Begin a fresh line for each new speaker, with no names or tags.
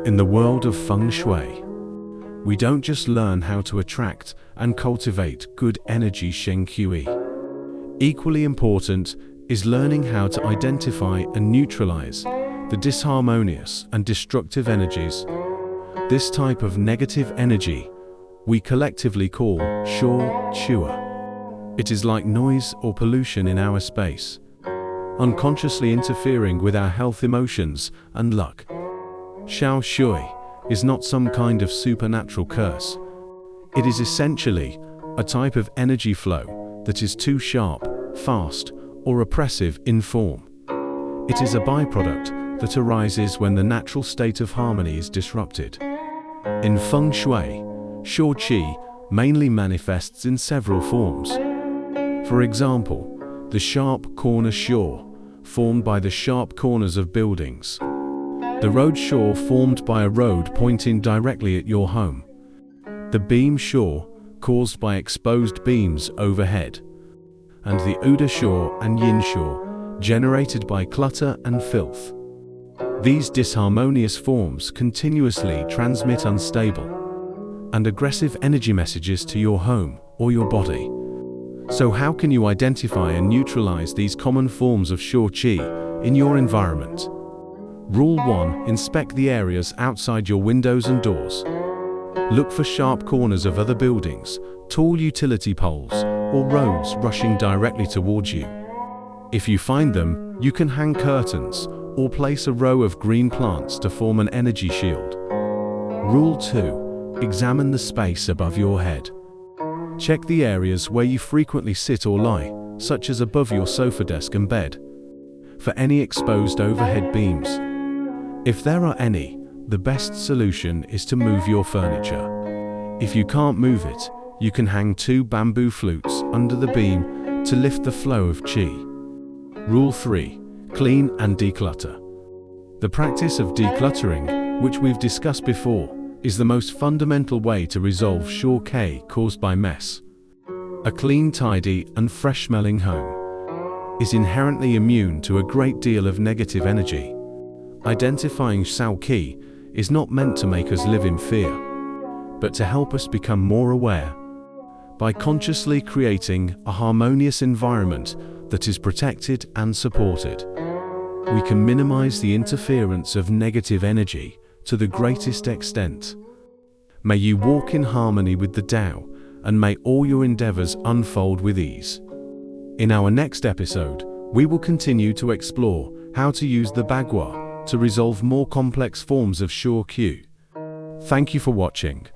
In the world of Feng Shui, we don't just learn how to attract and cultivate good energy Sha Qi. Equally important is learning how to identify and neutralize the disharmonious and destructive energies. This type of negative energy we collectively call Sha Qi. It is like noise or pollution in our space, unconsciously interfering with our health, emotions, and luck. Sha Qi is not some kind of supernatural curse. It is essentially a type of energy flow that is too sharp, fast, or oppressive in form. It is a byproduct that arises when the natural state of harmony is disrupted. In Feng Shui, Sha Qi mainly manifests in several forms. For example, the sharp corner Sha, formed by the sharp corners of buildings. The road Sha, formed by a road pointing directly at your home. The Beam Sha, caused by exposed beams overhead. And the Uda Sha and Yin Sha, generated by clutter and filth. These disharmonious forms continuously transmit unstable and aggressive energy messages to your home or your body. So how can you identify and neutralize these common forms of Sha Qi in your environment? Rule 1. Inspect the areas outside your windows and doors. Look for sharp corners of other buildings, tall utility poles, or roads rushing directly towards you. If you find them, you can hang curtains or place a row of green plants to form an energy shield. Rule 2. Examine the space above your head. Check the areas where you frequently sit or lie, such as above your sofa, desk, and bed, for any exposed overhead beams. If there are any, the best solution is to move your furniture. If you can't move it, you can hang 2 bamboo flutes under the beam to lift the flow of Qi. Rule 3. Clean and declutter. The practice of decluttering, which we've discussed before, is the most fundamental way to resolve Sha Qi caused by mess. A clean, tidy, and fresh-smelling home is inherently immune to a great deal of negative energy. Identifying Sha Qi is not meant to make us live in fear, but to help us become more aware. By consciously creating a harmonious environment that is protected and supported, we can minimize the interference of negative energy to the greatest extent. May you walk in harmony with the Tao, and may all your endeavors unfold with ease. In our next episode, we will continue to explore how to use the Bagua to resolve more complex forms of Sha Qi. Thank you for watching.